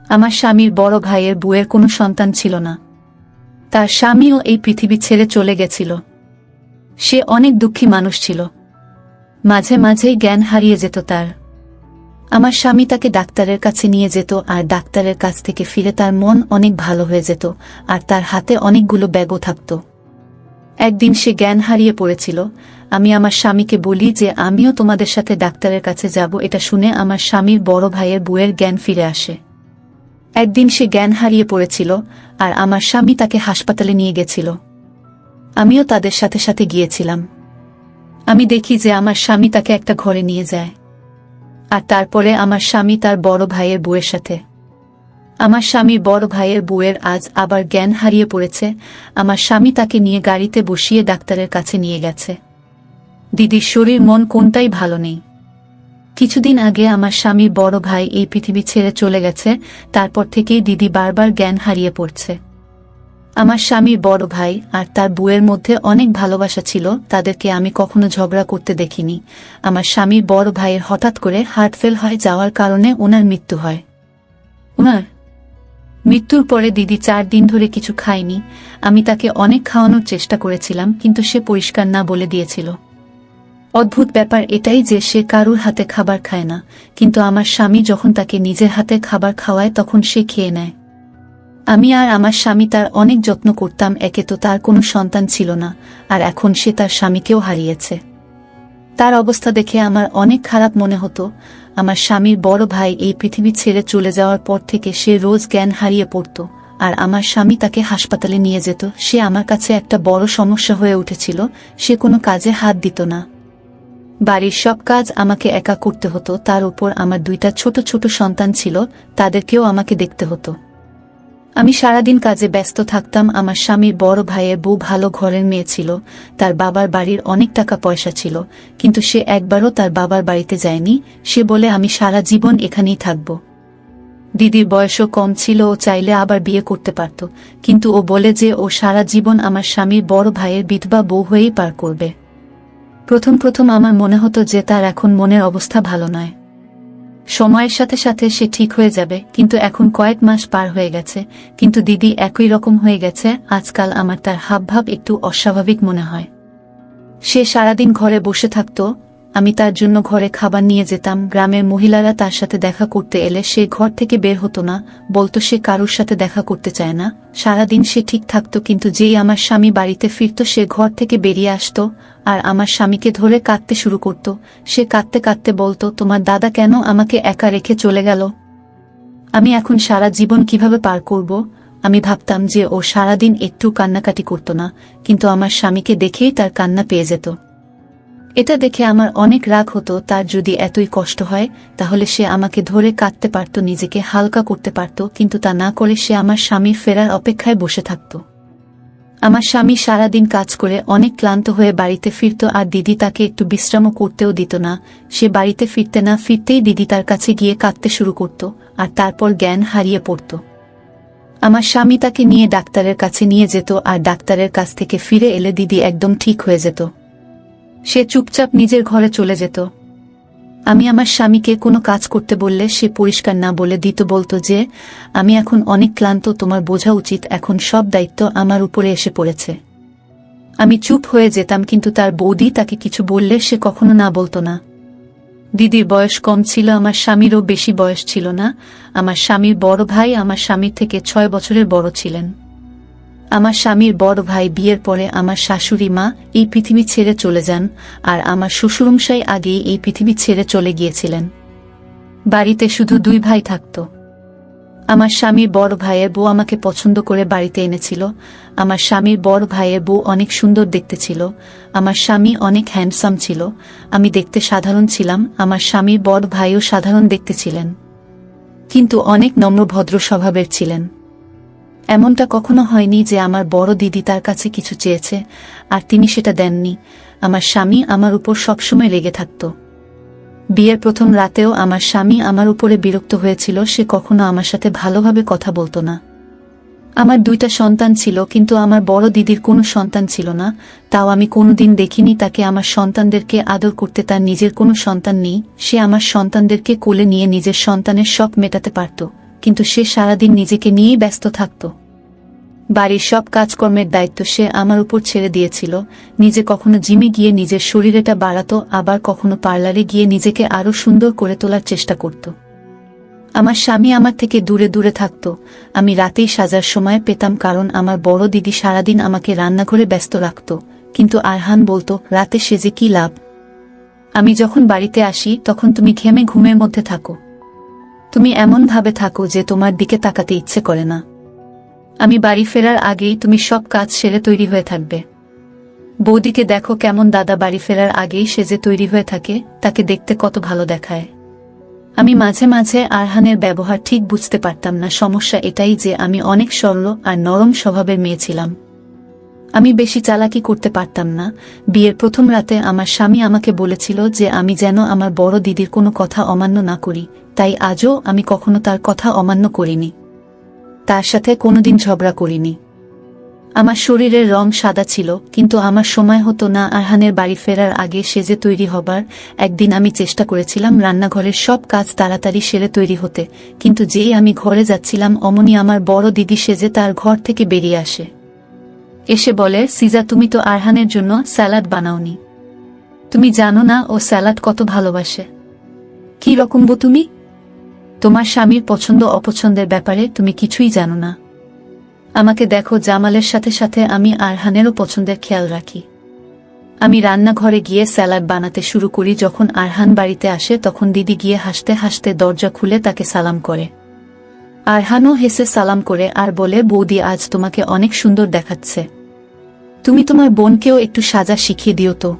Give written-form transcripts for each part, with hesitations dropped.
আমার স্বামীর বড় ভাইয়ের বউয়ের কোনো সন্তান ছিল না। তার স্বামীও এই পৃথিবী ছেড়ে চলে গেছিল। সে অনেক দুঃখী মানুষ ছিল। মাঝে মাঝেই জ্ঞান হারিয়ে যেত তার। আমার স্বামী তাকে ডাক্তারের কাছে নিয়ে যেত, আর ডাক্তারের কাছ থেকে ফিরে তার মন অনেক ভালো হয়ে যেত, আর তার হাতে অনেকগুলো ব্যাগও থাকত। একদিন সে জ্ঞান হারিয়ে পড়েছিল। আমি আমার স্বামীকে বলি যে আমিও তোমাদের সাথে ডাক্তারের কাছে যাব। এটা শুনে আমার স্বামীর বড় ভাইয়ের বউয়ের জ্ঞান ফিরে আসে। একদিন সে জ্ঞান হারিয়ে পড়েছিল, আর আমার স্বামী তাকে হাসপাতালে নিয়ে গেছিল। আমিও তাদের সাথে সাথে গিয়েছিলাম। আমি দেখি যে আমার স্বামী তাকে একটা ঘরে নিয়ে যায়, আর তারপরে আমার স্বামী তার বড় ভাইয়ের বউয়ের সাথে। আমার স্বামীর বড় ভাইয়ের বউয়ের আজ আবার জ্ঞান হারিয়ে পড়েছে। আমার স্বামী তাকে নিয়ে গাড়িতে বসিয়ে ডাক্তারের কাছে নিয়ে গেছে। দিদির শরীর মন কোনটাই ভালো নেই। কিছুদিন আগে আমার স্বামীর বড় ভাই এই পৃথিবী ছেড়ে চলে গেছে। তারপর থেকেই দিদি বারবার জ্ঞান হারিয়ে পড়ছে। আমার স্বামীর বড় ভাই আর তার বউয়ের মধ্যে অনেক ভালোবাসা ছিল। তাদেরকে আমি কখনো ঝগড়া করতে দেখিনি। আমার স্বামীর বড় ভাইয়ের হঠাৎ করে হার্ট ফেল হয়ে যাওয়ার কারণে ওনার মৃত্যু হয়। ওনার মৃত্যুর পরে দিদি 4 দিন ধরে কিছু খায়নি। আমি তাকে অনেক খাওয়ানোর চেষ্টা করেছিলাম, কিন্তু সে পরিষ্কার না বলে দিয়েছিল। অদ্ভুত ব্যাপার এটাই যে সে কারুর হাতে খাবার খায় না, কিন্তু আমার স্বামী যখন তাকে নিজের হাতে খাবার খাওয়ায় তখন সে খেয়ে নেয়। আমি আর আমার স্বামী তার অনেক যত্ন করতাম। একে তো তার কোনো সন্তান ছিল না, আর এখন সে তার স্বামীকেও হারিয়েছে। তার অবস্থা দেখে আমার অনেক খারাপ মনে হতো। আমার স্বামীর বড় ভাই এই পৃথিবী ছেড়ে চলে যাওয়ার পর থেকে সে রোজ জ্ঞান হারিয়ে পড়ত, আর আমার স্বামী তাকে হাসপাতালে নিয়ে যেত। সে আমার কাছে একটা বড় সমস্যা হয়ে উঠেছিল। সে কোনো কাজে হাত দিত না। বাড়ির সব কাজ আমাকে একা করতে হতো। তার উপর আমার 2টা ছোট ছোট সন্তান ছিল, তাদেরকেও আমাকে দেখতে হতো। আমি সারাদিন কাজে ব্যস্ত থাকতাম। আমার স্বামীর বড় ভাইয়ের বউ ভালো ঘরের মেয়ে ছিল। তার বাবার বাড়ির অনেক টাকা পয়সা ছিল, কিন্তু সে একবারও তার বাবার বাড়িতে যায়নি। সে বলে আমি সারা জীবন এখানেই থাকব। দিদির বয়সও কম ছিল, ও চাইলে আবার বিয়ে করতে পারত, কিন্তু ও বলে যে ও সারা জীবন আমার স্বামীর বড় ভাইয়ের বিধবা বউ হয়েই পার করবে। প্রথম প্রথম আমার মনে হতো যে তার এখন মনের অবস্থা ভালো নয়। সময়ের সাথে সাথে সে ঠিক হয়ে যাবে, কিন্তু এখন কয়েক মাস পার হয়ে গেছে, কিন্তু দিদি একই রকম হয়ে গেছে। আজকাল আমার তার হাবভাব একটু অস্বাভাবিক মনে হয়। সে সারাদিন ঘরে বসে থাকত। আমি তার জন্য ঘরে খাবার নিয়ে যেতাম। গ্রামের মহিলারা তার সাথে দেখা করতে এলে সে ঘর থেকে বের হতো না, বলতো সে কারুর সাথে দেখা করতে চায় না। সারাদিন সে ঠিক থাকত, কিন্তু যেই আমার স্বামী বাড়িতে ফিরত সে ঘর থেকে বেরিয়ে আসতো, আর আমার স্বামীকে ধরে কাঁদতে শুরু করত। সে কাঁদতে কাঁদতে বলতো, তোমার দাদা কেন আমাকে একা রেখে চলে গেল? আমি এখন সারা জীবন কিভাবে পার করব? আমি ভাবতাম যে ও সারাদিন একটু কান্নাকাটি করত না, কিন্তু আমার স্বামীকে দেখেই তার কান্না পেয়ে যেত। এটা দেখে আমার অনেক রাগ হতো। তার যদি এতই কষ্ট হয় তাহলে সে আমাকে ধরে কাঁদতে পারত, নিজেকে হালকা করতে পারত, কিন্তু তা না করে সে আমার স্বামীর ফেরার অপেক্ষায় বসে থাকত। আমার স্বামী সারাদিন কাজ করে অনেক ক্লান্ত হয়ে বাড়িতে ফিরত, আর দিদি তাকে একটু বিশ্রামও করতেও দিত না। সে বাড়িতে ফিরতে না ফিরতেই দিদি তার কাছে গিয়ে কাঁদতে শুরু করত, আর তারপর জ্ঞান হারিয়ে পড়ত। আমার স্বামী তাকে নিয়ে ডাক্তারের কাছে নিয়ে যেত, আর ডাক্তারের কাছ থেকে ফিরে এলে দিদি একদম ঠিক হয়ে যেত। সে চুপচাপ নিজের ঘরে চলে যেত। আমি আমার স্বামীকে কোনো কাজ করতে বললে সে পরিষ্কার না বলে দিত, বলতো যে আমি এখন অনেক ক্লান্ত, তোমার বোঝা উচিত, এখন সব দায়িত্ব আমার উপরে এসে পড়েছে। আমি চুপ হয়ে যেতাম, কিন্তু তার বৌদি তাকে কিছু বললে সে কখনো না বলতো না। দিদির বয়স কম ছিল, আমার স্বামীরও বেশি বয়স ছিল না। আমার স্বামীর বড় ভাই আমার স্বামীর থেকে 6 বছরের বড় ছিলেন। আমার স্বামীর বড় ভাই বিয়ের পরে আমার শাশুড়ি মা এই পৃথিবী ছেড়ে চলে যান, আর আমার শ্বশুরমশাই আগেই এই পৃথিবী ছেড়ে চলে গিয়েছিলেন। বাড়িতে শুধু 2 ভাই থাকত। আমার স্বামীর বড় ভাইয়ের বউ আমাকে পছন্দ করে বাড়িতে এনেছিল। আমার স্বামীর বড় ভাইয়ের বউ অনেক সুন্দর দেখতে ছিল। আমার স্বামী অনেক হ্যান্ডসাম ছিল। আমি দেখতে সাধারণ ছিলাম। আমার স্বামীর বড় ভাইও সাধারণ দেখতে ছিলেন, কিন্তু অনেক নম্র ভদ্র স্বভাবের ছিলেন। এমনটা কখনো হয়নি যে আমার বড় দিদি তার কাছে কিছু চেয়েছে আর তিনি সেটা দেননি। আমার স্বামী আমার উপর সবসময় রেগে থাকত। বিয়ের প্রথম রাতেও আমার স্বামী আমার উপরে বিরক্ত হয়েছিল। সে কখনো আমার সাথে ভালোভাবে কথা বলতো না। আমার 2টা সন্তান ছিল, কিন্তু আমার বড় দিদির কোনো সন্তান ছিল না। তাও আমি কোনোদিন দেখিনি তাকে আমার সন্তানদেরকে আদর করতে। তার নিজের কোনো সন্তান নেই। সে আমার সন্তানদেরকে কোলে নিয়ে নিজের সন্তানের শখ মেটাতে পারত, কিন্তু সে সারাদিন নিজেকে নিয়েই ব্যস্ত থাকত। বাড়ির সব কাজকর্মের দায়িত্ব সে আমার উপর ছেড়ে দিয়েছিল। নিজে কখনো জিমে গিয়ে নিজের শরীরটা বাড়াতো, আবার কখনো পার্লারে গিয়ে নিজেকে আরো সুন্দর করে তোলার চেষ্টা করত। আমার স্বামী আমার থেকে দূরে দূরে থাকত। আমি রাতেই সাজার সময় পেতাম, কারণ আমার বড় দিদি সারাদিন আমাকে রান্নাঘরে ব্যস্ত রাখত। কিন্তু আরহান বলতো, রাতে সেজে কি লাভ? আমি যখন বাড়িতে আসি তখন তুমি ঘেমে ঘুমের মধ্যে থাকো। তুমি এমন ভাবে থাকো যে তোমার দিকে তাকাতে ইচ্ছে করে না। আমি বাড়ি ফেরার আগেই তুমি সব কাজ সেরে তৈরি হয়ে থাকবে। বৌদিকে দেখো কেমন, দাদা বাড়ি ফেরার আগেই সেজে তৈরি হয়ে থাকে, তাকে দেখতে কত ভালো দেখায়। আমি মাঝে মাঝে আরহানের ব্যবহার ঠিক বুঝতে পারতাম না। সমস্যা এটাই যে আমি অনেক সরল আর নরম স্বভাবের মেয়ে ছিলাম। আমি বেশি চালাকি করতে পারতাম না। বিয়ের প্রথম রাতে আমার স্বামী আমাকে বলেছিল যে আমি যেন আমার বড় দিদির কোনো কথা অমান্য না করি, তাই আজও আমি কখনো তার কথা অমান্য করিনি। তার সাথে কোনোদিন ঝগড়া করিনি। আমার শরীরের রং সাদা ছিল, কিন্তু আমার সময় হতো না আরহানের বাড়ি ফেরার আগে সেজে তৈরি হবার। একদিন আমি চেষ্টা করেছিলাম রান্নাঘরের সব কাজ তাড়াতাড়ি সেরে তৈরি হতে, কিন্তু যেই আমি ঘরে যাচ্ছিলাম অমনি আমার বড় দিদি সেজে তার ঘর থেকে বেরিয়ে আসে। এসে বলে, সিজা, তুমি তো আরহানের জন্য স্যালাড বানাওনি। তুমি জানো না ও স্যালাড কত ভালোবাসে। কি রকম বউ তুমি? তোমার স্বামীর পছন্দ অপছন্দের ব্যাপারে তুমি কিছুই জানো না। আমাকে দেখো, জামালের সাথে সাথে আমি আরহানেরও পছন্দের খেয়াল রাখি। আমি রান্নাঘরে গিয়ে স্যালাড বানাতে শুরু করি। যখন আরহান বাড়িতে আসে তখন দিদি গিয়ে হাসতে হাসতে দরজা খুলে তাকে সালাম করে। আরহানও হেসে সালাম করে আর বলে, বৌদি, আজ তোমাকে অনেক সুন্দর দেখাচ্ছে। তুমি তোমার বোনকেও একটু সাজা শিখিয়ে দিও তো।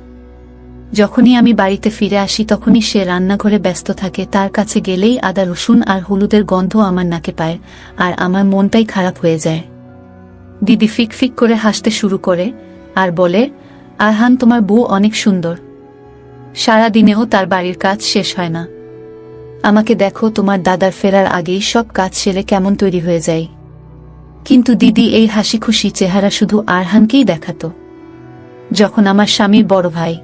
যখনই আমি বাড়িতে ফিরে আসি তখনই সে রান্নাঘরে ব্যস্ত থাকে। তার কাছে গেলেই আদা রসুন আর হলুদের গন্ধ আমার নাকে পায়, আর আমার মনটাই খারাপ হয়ে যায়। দিদি ফিক ফিক করে হাসতে শুরু করে আর বলে, আরহান, তোমার বউ অনেক সুন্দর। সারা দিনেও তার বাড়ির কাজ শেষ হয় না। আমাকে দেখো, তোমার দাদার ফেরার আগেই সব কাজ সেরে কেমন তৈরি হয়ে যায়। কিন্তু দিদি এই হাসি খুশি চেহারা শুধু আরহানকেই দেখাতো। যখন আমার স্বামীর বড় ভাই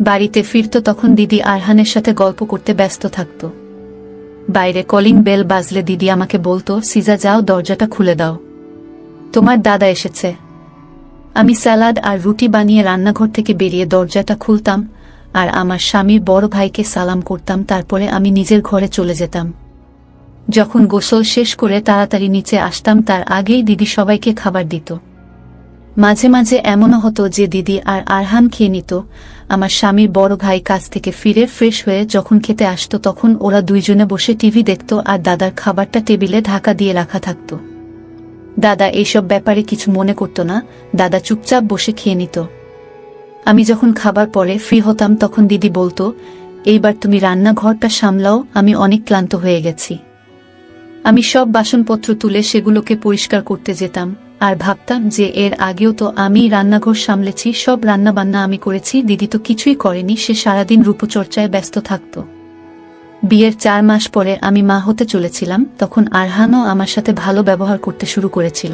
বাড়িতে ফিরত তখন দিদি আরহানের সাথে গল্প করতে ব্যস্ত থাকত। বাইরে কলিং বেল বাজলে দিদি আমাকে বলতো, সিজা, যাও, দরজাটা খুলে দাও, তোমার দাদা এসেছে। আমি স্যালাড আর রুটি বানিয়ে রান্নাঘর থেকে বেরিয়ে দরজাটা খুলতাম আর আমার স্বামীর বড় ভাইকে সালাম করতাম। তারপরে আমি নিজের ঘরে চলে যেতাম। যখন গোসল শেষ করে তাড়াতাড়ি নিচে আসতাম তার আগেই দিদি সবাইকে খাবার দিত। মাঝে মাঝে এমনও হতো যে দিদি আর আরহান খেয়ে নিত। আমার স্বামীর বড় ভাই কাজ থেকে ফিরে ফ্রেশ হয়ে যখন খেতে আসতো তখন ওরা দুইজনে বসে টিভি দেখত আর দাদার খাবারটা টেবিলে ঢাকা দিয়ে রাখা থাকত। দাদা এইসব ব্যাপারে কিছু মনে করত না। দাদা চুপচাপ বসে খেয়ে নিত। আমি যখন খাবার পরে ফ্রি হতাম তখন দিদি বলতো, এইবার তুমি রান্নাঘরটা সামলাও, আমি অনেক ক্লান্ত হয়ে গেছি। আমি সব বাসনপত্র তুলে সেগুলোকে পরিষ্কার করতে যেতাম আর ভাবতাম যে এর আগেও তো আমি রান্নাঘর সামলেছি, সব রান্নাবান্না আমি করেছি, দিদি তো কিছুই করেনি। সে সারাদিন রূপচর্চায় ব্যস্ত থাকত। বিয়ের 4 মাস পরে আমি মা হতে চলেছিলাম। তখন আরহানও আমার সাথে ভালো ব্যবহার করতে শুরু করেছিল।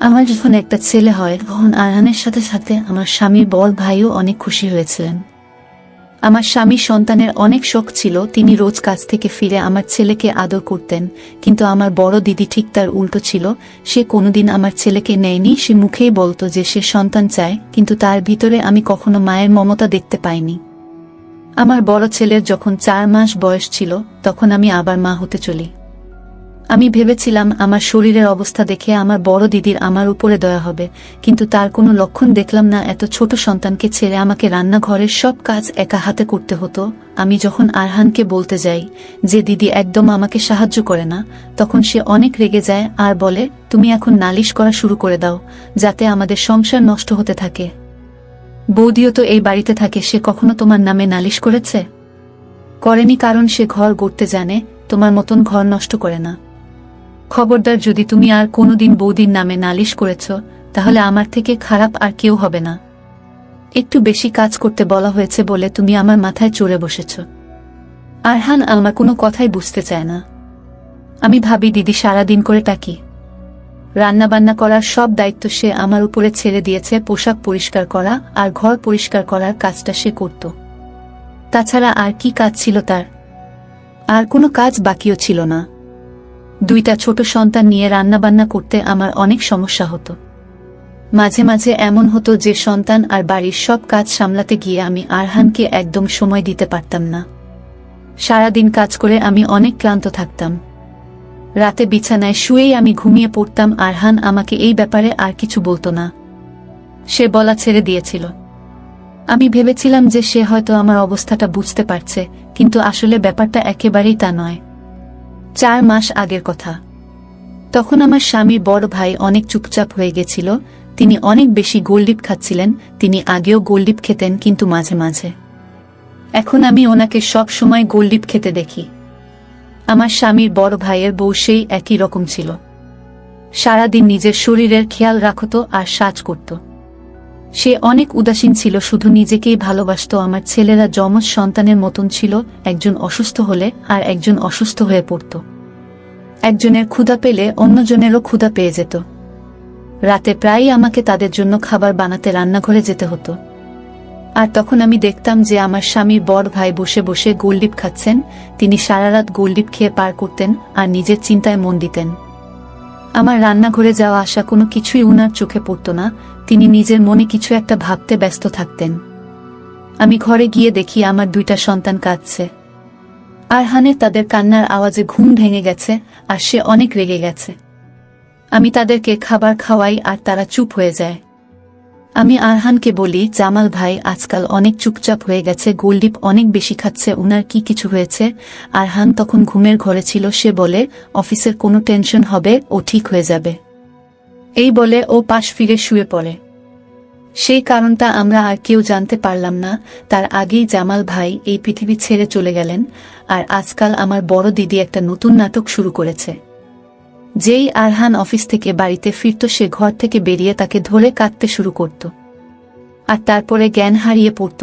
আমার যখন একটা ছেলে হয় তখন আরহানের সাথে সাথে আমার স্বামীর বড় ভাইও অনেক খুশি হয়েছিলেন। আমার স্বামীর সন্তানের অনেক শখ ছিল। তিনি রোজ কাজ থেকে ফিরে আমার ছেলেকে আদর করতেন, কিন্তু আমার বড় দিদি ঠিক তার উল্টো ছিল। সে কোনোদিন আমার ছেলেকে নেয়নি। সে মুখেই বলতো যে সে সন্তান চায়, কিন্তু তার ভিতরে আমি কখনো মায়ের মমতা দেখতে পাইনি। আমার বড় ছেলের যখন 4 মাস বয়স ছিল তখন আমি আবার মা হতে চলি। আমি ভেবেছিলাম আমার শরীরের অবস্থা দেখে আমার বড় দিদির আমার উপরে দয়া হবে, কিন্তু তার কোনো লক্ষণ দেখলাম না। এত ছোট সন্তানকে ছেড়ে আমাকে রান্নাঘরের সব কাজ একা হাতে করতে হতো। আমি যখন আরহানকে বলতে যাই যে দিদি একদম আমাকে সাহায্য করে না, তখন সে অনেক রেগে যায় আর বলে, তুমি এখন নালিশ করা শুরু করে দাও, যাতে আমাদের সংসার নষ্ট হতে থাকে। বৌদিও তো এই বাড়িতে থাকে, সে কখনো তোমার নামে নালিশ করেছে? করেনি, কারণ সে ঘর গড়তে জানে, তোমার মতন ঘর নষ্ট করে না। খবরদার, যদি তুমি আর কোনোদিন বৌদির নামে নালিশ করেছ তাহলে আমার থেকে খারাপ আর কেউ হবে না। একটু বেশি কাজ করতে বলা হয়েছে বলে তুমি আমার মাথায় চড়ে বসেছ। আরহান আমার কোনো কথাই বুঝতে চায় না। আমি ভাবি দিদি সারাদিন করে টাকি। রান্নাবান্না করার সব দায়িত্ব সে আমার উপরে ছেড়ে দিয়েছে। পোশাক পরিষ্কার করা আর ঘর পরিষ্কার করার কাজটা সে করত। তাছাড়া আর কি কাজ ছিল তার? আর কোনো কাজ বাকিও ছিল না। দুইটা ছোট সন্তান নিয়ে রান্নাবান্না করতে আমার অনেক সমস্যা হতো। মাঝে মাঝে এমন হতো যে সন্তান আর বাড়ির সব কাজ সামলাতে গিয়ে আমি আরহানকে একদম সময় দিতে পারতাম না। সারাদিন কাজ করে আমি অনেক ক্লান্ত থাকতাম। রাতে বিছানায় শুয়েই আমি ঘুমিয়ে পড়তাম। আরহান আমাকে এই ব্যাপারে আর কিছু বলতো না। সে বলা ছেড়ে দিয়েছিল। আমি ভেবেছিলাম যে সে হয়তো আমার অবস্থাটা বুঝতে পারছে, কিন্তু আসলে ব্যাপারটা একেবারেই তা নয়। 4 মাস আগের কথা। তখন আমার স্বামীর বড় ভাই অনেক চুপচাপ হয়ে গেছিল। তিনি অনেক বেশি গোলডিপ খাচ্ছিলেন। তিনি আগেও গোলডিপ খেতেন, কিন্তু মাঝে মাঝে। এখন আমি ওনাকে সব সময় গোলডিপ খেতে দেখি। আমার স্বামীর বড় ভাইয়ের বউ সেই একই রকম ছিল। সারাদিন নিজের শরীরের খেয়াল রাখত আর সাজ করত। সে অনেক উদাসীন ছিল, শুধু নিজেকেই ভালোবাসত। আমার ছেলেরা যমজ সন্তানের মতন ছিল। একজন অসুস্থ হলে আর একজন অসুস্থ হয়ে পড়ত। একজনের ক্ষুধা পেলে অন্যজনেরও ক্ষুধা পেয়ে যেত। রাতে প্রায়ই আমাকে তাদের জন্য খাবার বানাতে রান্নাঘরে যেতে হতো। আর তখন আমি দেখতাম যে আমার স্বামীর বড় ভাই বসে বসে গোলডিপ খাচ্ছেন। তিনি সারারাত গোলডিপ খেয়ে পার করতেন আর নিজের চিন্তায় মন দিতেন। আমার রান্নাঘরে যাওয়া আসা কোনো কিছুই উনার চোখে পড়ত না। তিনি নিজের মনে কিছু একটা ভাবতে ব্যস্ত থাকতেন। আমি ঘরে গিয়ে দেখি আমার 2টা সন্তান কাঁদছে। আরহানের তাদের কান্নার আওয়াজে ঘুম ভেঙে গেছে আর সে অনেক রেগে গেছে। আমি তাদেরকে খাবার খাওয়াই আর তারা চুপ হয়ে যায়। আমি আরহানকে বলি, জামাল ভাই আজকাল অনেক চুপচাপ হয়ে গেছে, গোলডিপ অনেক বেশি খাচ্ছে, উনার কি কিছু হয়েছে? আরহান তখন ঘুমের ঘরে ছিল। সে বলে, অফিসের কোনো টেনশন হবে, ও ঠিক হয়ে যাবে। এই বলে ও পাশ ফিরে শুয়ে পড়ে। সেই কারণটা আমরা আর কেউ জানতে পারলাম না। তার আগেই জামাল ভাই এই পৃথিবী ছেড়ে চলে গেলেন। আর আজকাল আমার বড় দিদি একটা নতুন নাটক শুরু করেছে। যেই আরহান অফিস থেকে বাড়িতে ফিরত, সে ঘর থেকে বেরিয়ে তাকে ধরে কাঁদতে শুরু করত। আর তারপরে জ্ঞান হারিয়ে পড়ত।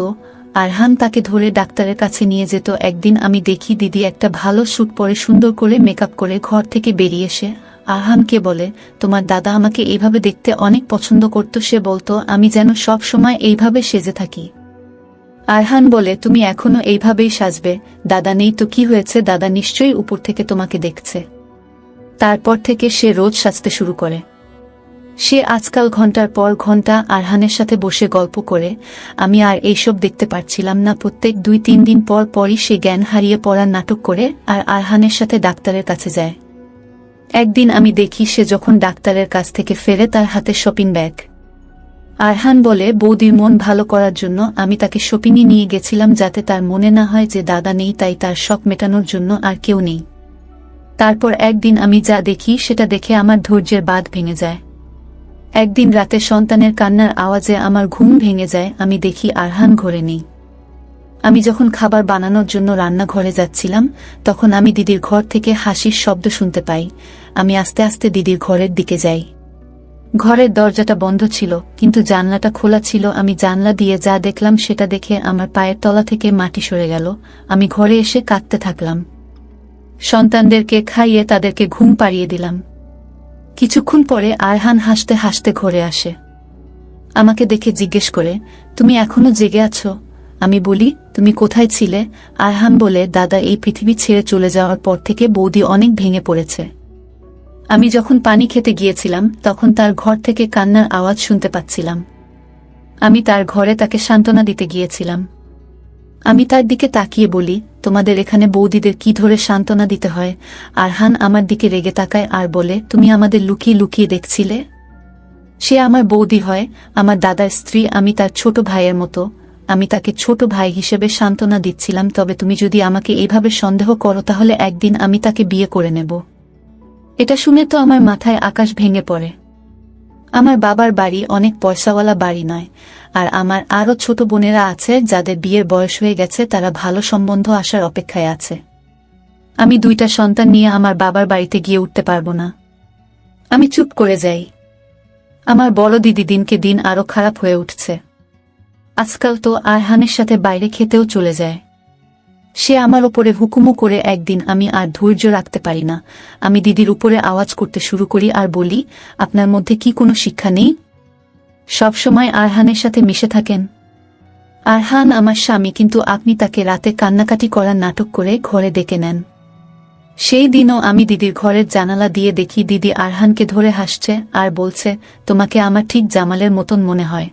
আরহান তাকে ধরে ডাক্তারের কাছে নিয়ে যেত। একদিন আমি দেখি দিদি একটা ভালো স্যুট পরে সুন্দর করে মেকআপ করে ঘর থেকে বেরিয়ে এসে আরহানকে বলে, তোমার দাদা আমাকে এইভাবে দেখতে অনেক পছন্দ করত। সে বলতো আমি যেন সব সময় এইভাবে সেজে থাকি। আরহান বলে, তুমি এখনো এইভাবেই সাজবে। দাদা নেই তো কি হয়েছে, দাদা নিশ্চয়ই উপর থেকে তোমাকে দেখছে। তারপর থেকে সে রোজ সাজতে শুরু করে। সে আজকাল ঘন্টার পর ঘন্টা আরহানের সাথে বসে গল্প করে। আমি আর এইসব দেখতে পারছিলাম না। প্রত্যেক 2-3 দিন পর পরই সে জ্ঞান হারিয়ে পড়ার নাটক করে আর আরহানের সাথে ডাক্তারের কাছে যায়। একদিন আমি দেখি সে যখন ডাক্তারের কাছ থেকে ফেরে, তার হাতে শপিং ব্যাগ। আরহান বলে, বৌদির মন ভালো করার জন্য আমি তাকে শপিংয়ে নিয়ে গেছিলাম, যাতে তার মনে না হয় যে দাদা নেই, তাই তার শখ মেটানোর জন্য আর কেউ নেই। তারপর একদিন আমি যা দেখি সেটা দেখে আমার ধৈর্যের বাঁধ ভেঙে যায়। একদিন রাতে সন্তানের কান্নার আওয়াজে আমার ঘুম ভেঙে যায়। আমি দেখি আরহান ঘরে নেই। আমি যখন খাবার বানানোর জন্য রান্নাঘরে যাচ্ছিলাম, তখন আমি দিদির ঘর থেকে হাসির শব্দ শুনতে পাই। আমি আস্তে আস্তে দিদির ঘরের দিকে যাই। ঘরের দরজাটা বন্ধ ছিল, কিন্তু জানলাটা খোলা ছিল। আমি জানলা দিয়ে যা দেখলাম সেটা দেখে আমার পায়ের তলা থেকে মাটি সরে গেল। আমি ঘরে এসে কাঁদতে থাকলাম। সন্তানদেরকে খাইয়ে তাদেরকে ঘুম পাড়িয়ে দিলাম। কিছুক্ষণ পরে আরহান হাসতে হাসতে ঘরে আসে। আমাকে দেখে জিজ্ঞেস করে, তুমি এখনো জেগে আছো? আমি বলি, তুমি কোথায় ছিলে? আরহান বলে, দাদা এই পৃথিবী ছেড়ে চলে যাওয়ার পর থেকে বৌদি অনেক ভেঙে পড়েছে। আমি যখন পানি খেতে গিয়েছিলাম, তখন তার ঘর থেকে কান্নার আওয়াজ শুনতে পাচ্ছিলাম। আমি তার ঘরে তাকে সান্ত্বনা দিতে গিয়েছিলাম। আমি তার দিকে তাকিয়ে বলি, তোমাদের এখানে বৌদিদের কি ধরে সান্ত্বনা দিতে হয়? আরহান আমার দিকে রেগে তাকায় আর বলে, তুমি আমাদের লুকিয়ে লুকিয়ে দেখছিলে? সে আমার বৌদি হয়, আমার দাদার স্ত্রী। আমি তার ছোট ভাইয়ের মতো। আমি তাকে ছোট ভাই হিসেবে সান্ত্বনা দিচ্ছিলাম। তবে তুমি যদি আমাকে এইভাবে সন্দেহ করো, তাহলে একদিন আমি তাকে বিয়ে করে নেব। এটা শুনে তো আমার মাথায় আকাশ ভেঙে পড়ে। আমার বাবার বাড়ি অনেক পয়সাওয়ালা বাড়ি নয়, আর আমার আরও ছোট বোনেরা আছে যাদের বিয়ের বয়স হয়ে গেছে। তারা ভালো সম্বন্ধ আসার অপেক্ষায় আছে। আমি 2টা সন্তান নিয়ে আমার বাবার বাড়িতে গিয়ে উঠতে পারবো না। আমি চুপ করে যাই। আমার বড় দিদি দিনকে দিন আরো খারাপ হয়ে উঠছে। আজকাল তো আরহানের সাথে বাইরে খেতেও চলে যায়। সে আমার ওপরে হুকুমও করে। একদিন আমি আর ধৈর্য রাখতে পারি না। আমি দিদির উপরে আওয়াজ করতে শুরু করি আর বলি, আপনার মধ্যে কি কোনো শিক্ষা নেই? সবসময় আরহানের সাথে মিশে থাকেন। আরহান আমার স্বামী, কিন্তু আপনি তাকে রাতে কান্নাকাটি করার নাটক করে ঘরে ডেকে নেন। সেই দিনও আমি দিদির ঘরের জানালা দিয়ে দেখি দিদি আরহানকে ধরে হাসছে আর বলছে, তোমাকে আমার ঠিক জামালের মতন মনে হয়।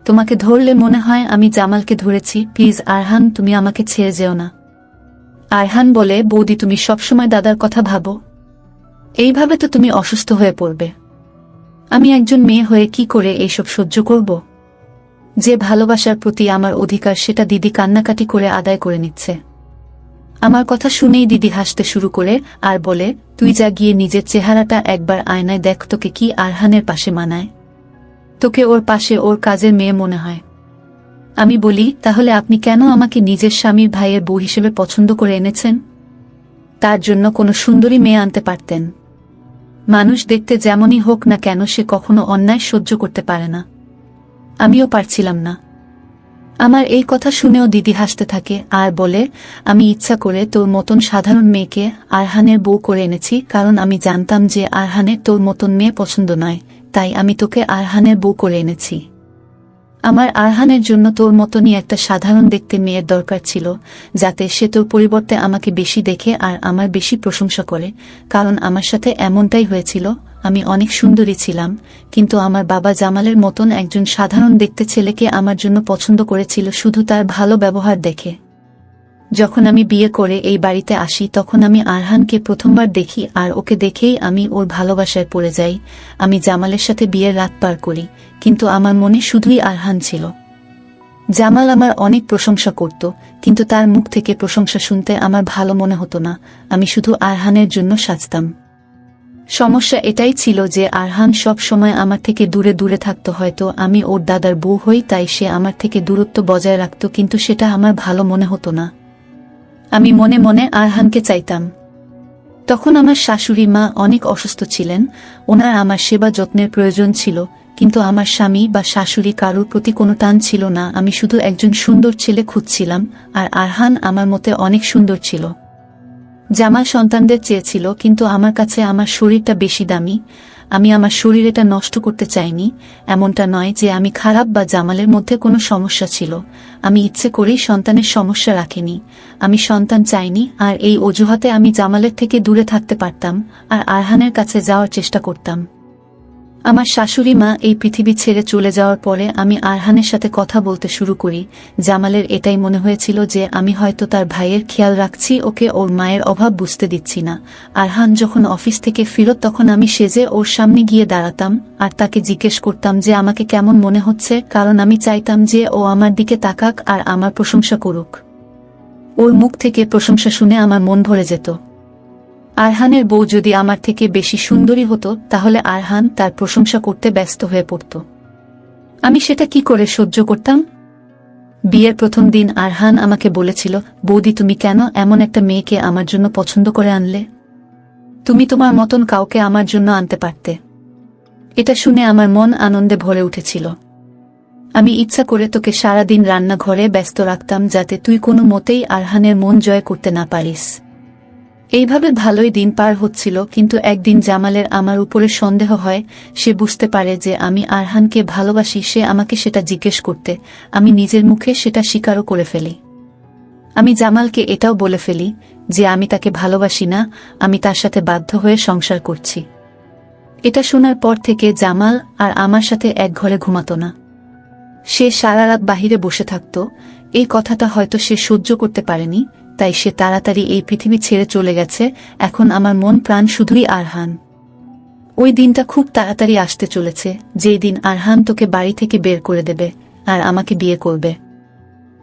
তোমাকে ধরলে মনে হয় আমি জামালকে ধরেছি। প্লিজ আরহান, তুমি আমাকে ছেড়ে যেও না। আরহান বলে, বৌদি তুমি সবসময় দাদার কথা ভাবো, এইভাবে তো তুমি অসুস্থ হয়ে পড়বে। আমি একজন মেয়ে হয়ে কি করে এইসব সহ্য করব? যে ভালোবাসার প্রতি আমার অধিকার সেটা দিদি কান্নাকাটি করে আদায় করে নিচ্ছে। আমার কথা শুনেই দিদি হাসতে শুরু করে আর বলে, তুই যা গিয়ে নিজের চেহারাটা একবার আয়নায় দেখ, তোকে কি আরহানের পাশে মানায়? তোকে ওর পাশে ওর কাজের মেয়ে মনে হয়। আমি বলি, তাহলে আপনি কেন আমাকে নিজের স্বামীর ভাইয়ের বউ হিসেবে পছন্দ করে এনেছেন? তার জন্য কোনো সুন্দরী মেয়ে আনতে পারতেন। মানুষ দেখতে যেমনই হোক না কেন সে কখনো অন্যায় সহ্য করতে পারে না। আমিও পারছিলাম না। আমার এই কথা শুনেও দিদি হাসতে থাকে আর বলে, আমি ইচ্ছা করে তোর মতন সাধারণ মেয়েকে আরহানের বউ করে এনেছি, কারণ আমি জানতাম যে আরহানের তোর মতন মেয়ে পছন্দ নয়, তাই আমি তোকে আরহানের বউ করে এনেছি। আমার আরহানের জন্য তোর মতনই একটা সাধারণ দেখতে মেয়ের দরকার ছিল, যাতে সে তোর পরিবর্তে আমাকে বেশি দেখে আর আমার বেশি প্রশংসা করে, কারণ আমার সাথে এমনটাই হয়েছিল। আমি অনেক সুন্দরী ছিলাম, কিন্তু আমার বাবা জামালের মতন একজন সাধারণ দেখতে ছেলেকে আমার জন্য পছন্দ করেছিল শুধু তার ভালো ব্যবহার দেখে। যখন আমি বিয়ে করে এই বাড়িতে আসি তখন আমি আরহানকে প্রথমবার দেখি আর ওকে দেখেই আমি ওর ভালোবাসায় পড়ে যাই। আমি জামালের সাথে বিয়ের রাত পার করি, কিন্তু আমার মনে শুধুই আরহান ছিল। জামাল আমার অনেক প্রশংসা করত, কিন্তু তার মুখ থেকে প্রশংসা শুনতে আমার ভালো মনে হতো না। আমি শুধু আরহানের জন্য সাজতাম। সমস্যা এটাই ছিল যে আরহান সব সময় আমার থেকে দূরে দূরে থাকত। হয়তো আমি ওর দাদার বউ হই, তাই সে আমার থেকে দূরত্ব বজায় রাখত, কিন্তু সেটা আমার ভালো মনে হতো না। আমি মনে মনে আরহানকে চাইতাম। তখন আমার শাশুড়ি মা অনেক অসুস্থ ছিলেন, ওনার আমার সেবা যত্নের প্রয়োজন ছিল, কিন্তু আমার স্বামী বা শাশুড়ি কারোর প্রতি কোনো টান ছিল না। আমি শুধু একজন সুন্দর ছেলে খুঁজছিলাম, আর আরহান আমার মতে অনেক সুন্দর ছিল। জামাল সন্তানদের চেয়েছিল, কিন্তু আমার কাছে আমার শরীরটা বেশি দামি। আমি আমার শরীর এটা নষ্ট করতে চাইনি। এমনটা নয় যে আমি খারাপ বা জামালের মধ্যে কোনো সমস্যা ছিল। আমি ইচ্ছে করেই সন্তানের সমস্যা রাখিনি। আমি সন্তান চাইনি, আর এই অজুহাতে আমি জামালের থেকে দূরে থাকতে পারতাম আর আরহানের কাছে যাওয়ার চেষ্টা করতাম। আমার শাশুড়ি মা এই পৃথিবী ছেড়ে চলে যাওয়ার পরে আমি আরহানের সাথে কথা বলতে শুরু করি। জামালের এটাই মনে হয়েছিল যে আমি হয়তো তার ভাইয়ের খেয়াল রাখছি, ওকে ওর মায়ের অভাব বুঝতে দিচ্ছি না। আরহান যখন অফিস থেকে ফিরত তখন আমি সেজে ওর সামনে গিয়ে দাঁড়াতাম আর তাকে জিজ্ঞেস করতাম যে আমাকে কেমন মনে হচ্ছে, কারণ আমি চাইতাম যে ও আমার দিকে তাকাক আর আমার প্রশংসা করুক। ওর মুখ থেকে প্রশংসা শুনে আমার মন ভরে যেত। আরহানের বউ যদি আমার থেকে বেশি সুন্দরী হতো তাহলে আরহান তার প্রশংসা করতে ব্যস্ত হয়ে পড়ত। আমি সেটা কি করে সহ্য করতাম? বিয়ের প্রথম দিন আরহান আমাকে বলেছিল, বৌদি তুমি কেন এমন একটা মেয়েকে আমার জন্য পছন্দ করে আনলে? তুমি তোমার মতন কাউকে আমার জন্য আনতে পারতে। এটা শুনে আমার মন আনন্দে ভরে উঠেছিল। আমি ইচ্ছা করে তোকে সারাদিন রান্নাঘরে ব্যস্ত রাখতাম যাতে তুই কোনো মতেই আরহানের মন জয় করতে না পারিস। এইভাবে ভালোই দিন পার হচ্ছিল, কিন্তু একদিন জামালের আমার উপরে সন্দেহ হয়। সে বুঝতে পারে যে আমি আরহানকে ভালোবাসি। সে আমাকে সেটা জিজ্ঞেস করতে আমি নিজের মুখে সেটা স্বীকারও করে ফেলি। আমি জামালকে এটাও বলে ফেলি যে আমি তাকে ভালোবাসি না, আমি তার সাথে বাধ্য হয়ে সংসার করছি। এটা শোনার পর থেকে জামাল আর আমার সাথে এক ঘরে ঘুমাতো না। সে সারা রাত বাহিরে বসে থাকত। এই কথাটা হয়তো সে সহ্য করতে পারেনি, তাই সে তাড়াতাড়ি এই পৃথিবী ছেড়ে চলে গেছে। এখন আমার মন প্রাণ শুধুই আরহান। ওই দিনটা খুব তাড়াতাড়ি আসতে চলেছে, যেই দিন আরহান তোকে বাড়ি থেকে বের করে দেবে আর আমাকে বিয়ে করবে।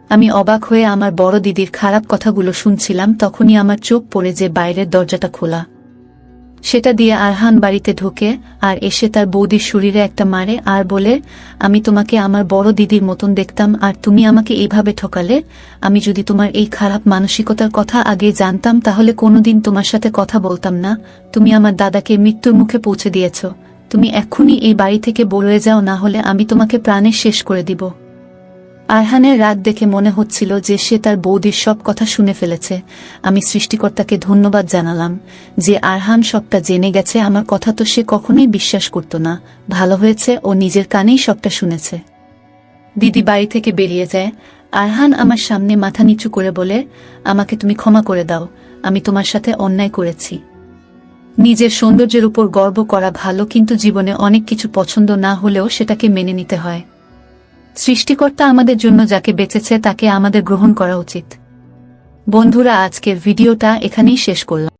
আমি অবাক হয়ে আমার বড় দিদির খারাপ কথাগুলো শুনছিলাম, তখনই আমার চোখ পড়ে যে বাইরের দরজাটা খোলা। সেটা দিয়ে আরহান বাড়িতে ঢোকে আর এসে তার বৌদির শরীরে একটা মারে আর বলে, আমি তোমাকে আমার বড় দিদির মতন দেখতাম আর তুমি আমাকে এইভাবে ঠকালে। আমি যদি তোমার এই খারাপ মানসিকতার কথা আগে জানতাম তাহলে কোনোদিন তোমার সাথে কথা বলতাম না। তুমি আমার দাদাকে মৃত্যুর মুখে পৌঁছে দিয়েছ। তুমি এক্ষুনি এই বাড়ি থেকে বেরিয়ে যাও, না হলে আমি তোমাকে প্রাণে শেষ করে দিব। আরহানের রাগ দেখে মনে হচ্ছিল যে সে তার বৌদির সব কথা শুনে ফেলেছে। আমি সৃষ্টিকর্তাকে ধন্যবাদ জানালাম যে আরহান সবটা জেনে গেছে। আমার কথা তো সে কখনোই বিশ্বাস করত না। ভালো হয়েছে, ও নিজের কানেই সবটা শুনেছে। দিদি বাড়ি থেকে বেরিয়ে যায়। আরহান আমার সামনে মাথা নিচু করে বলে, আমাকে তুমি ক্ষমা করে দাও। আমি তোমার সাথে অন্যায় করেছি। নিজের সৌন্দর্যের উপর গর্ব করা ভালো, কিন্তু জীবনে অনেক কিছু পছন্দ না হলেও সেটাকে মেনে নিতে হয়। সৃষ্টিকর্তা আমাদের জন্য যাকে বেঁচেছে তাকে আমাদের গ্রহণ করা উচিত। বন্ধুরা, আজকের ভিডিওটা এখানেই শেষ করলাম।